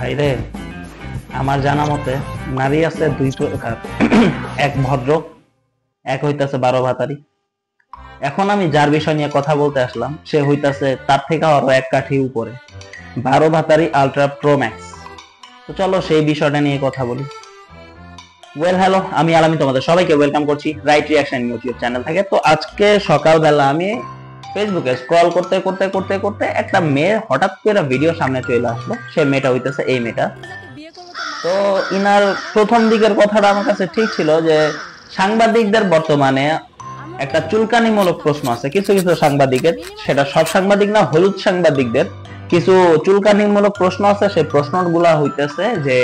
ভাইরে, আমার জানা মতে নারী আছে দুই প্রকার। এক ভদ্র, এক হইতাছে 12 ভাতারি। এখন আমি যার বিষয় নিয়ে কথা বলতে আসলাম সে হইতাছে তার থেকে আরো এক কাঠি উপরে, 12 ভাতারি আলট্রা প্রো ম্যাক্স। তো চলো সেই বিষয়টা নিয়ে কথা বলি। হ্যালো, আমি আলামি তোমাদের সবাইকে ওয়েলকাম করছি রাইট রিয়াকশন ইউটিউব চ্যানেল থেকে। তো আজকে সকালবেলা আমি ফেসবুকে স্ক্রল করতে করতে করতে করতে একটা মেয়ে হঠাৎ করে ভিডিও সামনে চলে আসলো। সে মেয়েটা হইতেছে এই মেয়েটা। তো ইনার প্রথম দিকের কথাটা আমার কাছে ঠিক ছিল যে সাংবাদিকদের বর্তমানে একটা চুলকানিমূলক প্রশ্ন আছে কিছু কিছু সাংবাদিকের, সেটা সব সাংবাদিক না, হলুদ সাংবাদিকদের কিছু চুলকানিমূলক প্রশ্ন আছে। সেই প্রশ্নগুলা হইতেছে যে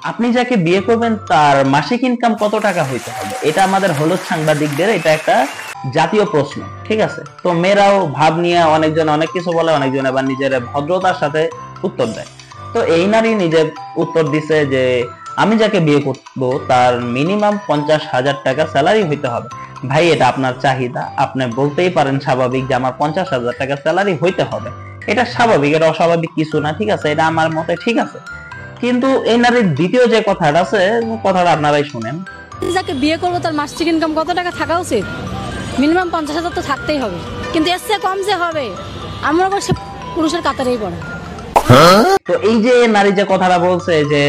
আপনি যাকে বিয়ে করবেন তার মাসিক ইনকাম কত টাকা হইতে হবে। এটা আমাদের হলুদ সাংবাদিকদের এটা একটা জাতীয় প্রশ্ন, ঠিক আছে। তো মেয়েরাও ভাব নিয়ে অনেকজন অনেক কিছু বলে, অনেকজন আবার নিজের ভদ্রতার সাথে উত্তর দেয়। তো এই নারী নিজে উত্তর দিছে যে আমি যাকে বিয়ে করবো তার মিনিমাম 50,000 টাকা স্যালারি হইতে হবে। ভাই, এটা আপনার চাহিদা, আপনি বলতেই পারেন স্বাভাবিক যে আমার 50,000 টাকা স্যালারি হইতে হবে। এটা স্বাভাবিক, এটা অস্বাভাবিক কিছু না, ঠিক আছে। এটা আমার মতে ঠিক আছে। কিন্তু এই নারীর দ্বিতীয় যে কথাটা আছে, কথাটা আপনারাই শুনেন। যাকে বিয়ে করবো তার মাসিক ইনকাম কত টাকা থাকা উচিত? মিনিমাম 50,000 তো থাকতেই হবে, কিন্তু এর চেয়ে কম যে হবে আমরা সে পুরুষের কাতারেই পড়ে। তো এই যে নারী যে কথাটা বলছে যে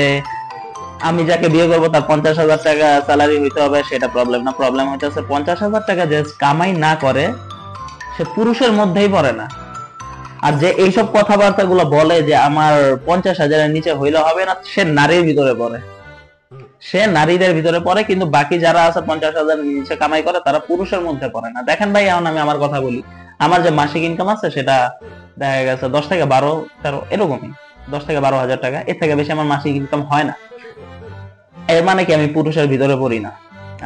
আমি যাকে বিয়ে করবো তার 50,000 টাকা স্যালারি হইতে হবে, সেটা প্রবলেম না। প্রবলেম হইতেছে 50,000 টাকা যে কামাই না করে সে পুরুষের মধ্যেই পড়ে না। আর যে এইসব কথাবার্তা গুলো বলে যে আমার 50,000-এর নিচে হইলে হবে না, সে নারীর ভিতরে পড়ে, সে নারীদের ভিতরে পড়ে। কিন্তু বাকি যারা আছে 50,000-এর নিচে কামাই করে তারা পুরুষের মধ্যে পড়ে না। দেখেন ভাই, এখন আমি আমার কথা বলি। আমার যে মাসিক ইনকাম আছে সেটা দেখা গেছে 10 থেকে 12, 13 এরকমই, 10 থেকে 12,000 টাকা। এর থেকে বেশি আমার মাসিক ইনকাম হয় না। এর মানে কি আমি পুরুষের ভিতরে পড়ি না?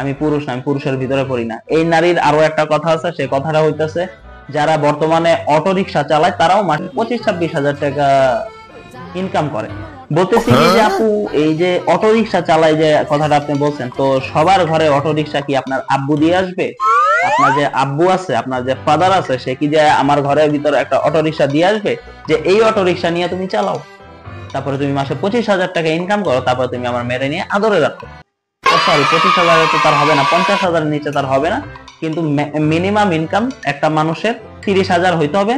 আমি পুরুষ না, আমি পুরুষের ভিতরে পড়ি না। এই নারীর আরো একটা কথা আছে, সেই কথাটা হইতেছে যারা বর্তমানে অটো রিকশা চালায় তারাও মাসে 25-26,000 টাকা ইনকাম করে। বলতেছি কি যে আপু, এই যে অটো রিকশা চালায় যে কথাটা আপনি বলছেন, তো সবার ঘরে অটো রিকশা কি আপনার আব্বু দিয়ে আসবে? আপনার যে আব্বু আছে, আপনার যে ফাদার আছে, সে কি যে আমার ঘরের ভিতরে একটা অটো রিকশা দিয়ে আসবে যে এই অটো রিকশা নিয়ে তুমি চালাও, তারপরে তুমি মাসে 25,000 টাকা ইনকাম করো, তারপরে তুমি আমার মেরে নিয়ে আদরে রাখো? সরি, 25,000 তো তার হবে না, 50,000-এর নিচে তার হবে না। কিন্তু মিনিমাম ইনকাম একটা মানুষের 30,000 হইতে হবে।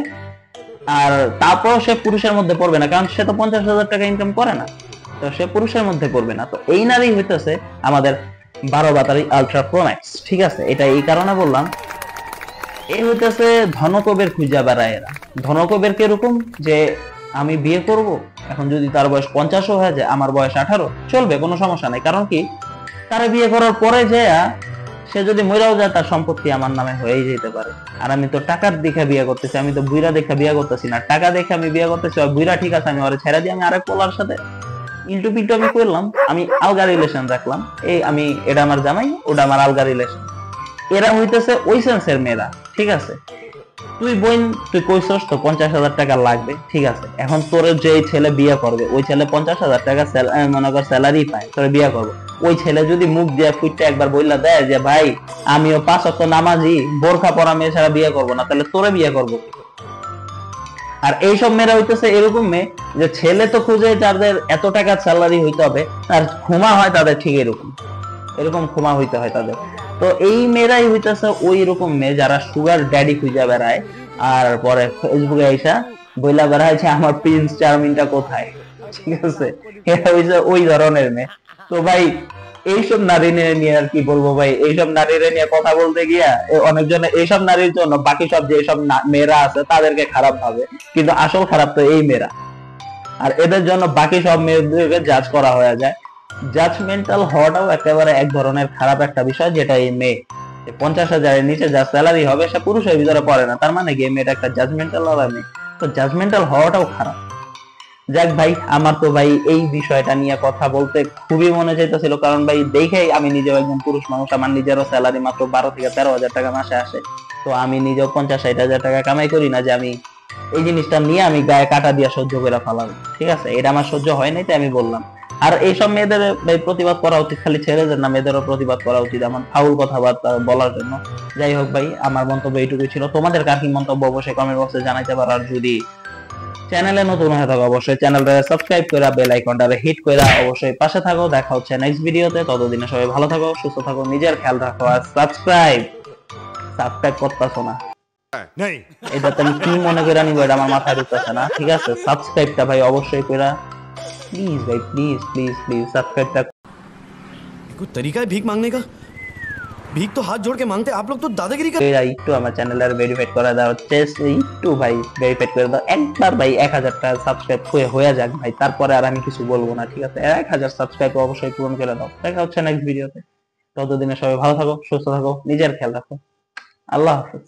আর তারপর সে পুরুষের মধ্যে পড়বে না, কারণ সে তো 50,000 টাকা ইনকাম করে না, তো সে পুরুষের মধ্যে পড়বে না। তো এই নারী হইতেছে আমাদের 12 ভাতারি আলট্রা প্রো ম্যাক্স, ঠিক আছে। এটা এই কারণে বললাম, এই হইতেছে ধনকবের খুঁজা বেড়ায় এরা। ধনকবের কিরকম যে আমি বিয়ে করব, এখন যদি তার বয়স 50 হয়ে যায়, আমার বয়স 18, চলবে, কোনো সমস্যা নাই। কারণ কি, তারা বিয়ে করার পরে যে সে যদি মইরাও যায় তার সম্পত্তি আমার নামে হয়েই যেতে পারে। আর আমি তো টাকার দেখে বিয়ে করতেছি, আমি তো বুইরা দেখে বিয়ে করতেছি না, টাকা দেখে আমি বিয়ে করতেছি। বুইরা ঠিক আছে, আমি ওরে ছেড়ে দিয়ে আমি আরেক পোলার সাথে ইল্টু পিল্টু আমি করলাম, আমি আলগা রিলেশন রাখলাম। এই আমি, এটা আমার জামাই, ওটা আমার আলগা রিলেশন। এরা হইতেছে ওই সেন্সের মেয়েরা, ঠিক আছে। তুই বোন, তুই কইছস তো 50,000 টাকা লাগবে, ঠিক আছে। এখন তোর যে ছেলে বিয়ে করবে, ওই ছেলে 50,000 টাকা মনে কর স্যালারি পায়, তোর বিয়ে করবো। ওই ছেলে যদি মুখ দিয়ে ফুটতে একবার বইলা দেয় যে ভাই আমিও 5 ওয়াক্ত নামাজি, বোরখা পরা মেয়ে ছাড়া বিয়ে করবো না, তাহলে তোরে বিয়ে করবো। আর এইসব মেয়েরা হইতেছে এরকম মেয়ে যে ছেলে তো খুঁজে যাদের এত টাকা স্যালারি হইতে হবে, আর ক্ষমা হয় তাদের ঠিক এরকম এরকম ক্ষমা হইতে হয় তাদের। তো এই মেয়েরাই হইতেছে ওই রকম মেয়ে যারা সুগার ড্যাডি খুঁজে বেড়ায়, আর পরে ফেসবুকে আইসা বইলা বেড়ায় যে আমার প্রিন্স চার্মিংটা কোথায়, ঠিক আছে। এটা হইছে ওই ধরনের মেয়ে। তো ভাই, এইসব নারী নিয়ে আর কি বলবো ভাই, এইসব নারীরা নিয়ে কথা বলতে গিয়া অনেকজন এইসব নারীর জন্য বাকি সব যে সব মেয়েরা আছে তাদেরকে খারাপ ভাবে, কিন্তু আসল খারাপ তো এই মেয়েরা। আর এদের জন্য বাকি সব মেয়েদেরকে জাজ করা হয়ে যায়। জাজমেন্টাল হওয়াটাও একেবারে এক ধরনের খারাপ একটা বিষয়, যেটা এই মেয়ে 50,000-এর নিচে যা স্যালারি হবে সে পুরুষের ভিতরে পড়ে না, তার মানে কি মেয়েটা একটা জাজমেন্টাল হওয়া মেয়ে। তো জাজমেন্টাল হওয়াটাও খারাপ। যাক ভাই, আমার তো ভাই এই বিষয়টা নিয়ে কথা বলতে খুবই মনে চাইতেছিল, কারণ ভাই দেখেই আমি নিজেও একজন পুরুষ মানুষ, আমার নিজেরও স্যালারি মাত্র 12 থেকে 13,000 টাকা মাসে আসে। তো আমি নিজেও 50-60,000 টাকা কামাই করি না যে আমি এই জিনিসটা নিয়ে আমি গায়ে কাটা দিয়ে সহ্য করে ফেলাবো, ঠিক আছে। এটা আমার সহ্য হয় নাই, তাই আমি বললাম। আর এইসব মেয়েদের প্রতিবাদ করা উচিত, খালি ছেলেদের না, মেয়েদেরও প্রতিবাদ করা উচিত এমন ফাউল কথাবার্তা বলার জন্য। যাই হোক ভাই, আমার মন্তব্য এইটুকুই ছিল। তোমাদের কার কি মন্তব্য অবশ্যই কমেন্ট বক্সে জানাইতে পারো। আর যদি চ্যানেলে নতুন হয়ে থাকো অবশ্যই চ্যানেলটা সাবস্ক্রাইব করে বেল আইকনটা হিট করে অবশ্যই পাশে থাকো। দেখা হচ্ছে নেক্সট ভিডিওতে, ততদিনে সবাই ভালো থাকো, সুস্থ থাকো, নিজের খেয়াল রাখো। আর সাবস্ক্রাইব করতেছো না, এটা তুমি কি মনে করে নিবো, এটা আমার মাথায় ঢুকতেছে না। ঠিক আছে, সাবস্ক্রাইবটা ভাই অবশ্যই কইরা, প্লিজ ভাই, প্লিজ প্লিজ প্লিজ সাবস্ক্রাইবটা। कोई तरीका है भीख मांगने का? भीख तो हाथ जोड़ के मांगते, आप लोग तो दादागिरी कर। একটু আমার চ্যানেলের ভেরিফাইড করে দাও, চেষ্ট একটু ভাই ভেরিফাইড করে দাও একবার ভাই। 1000টা সাবস্ক্রাইব হয়ে যাক ভাই, তারপরে আর আমি কিছু বলবো না। ঠিক আছে, 1000 সাবস্ক্রাইব অবশ্যই পূরণ করে দাও। দেখা হচ্ছে নেক্সট ভিডিওতে, ততদিনে সবাই ভালো থাকো, সুস্থ থাকো, নিজের খেয়াল রাখো। আল্লাহ হাফেজ।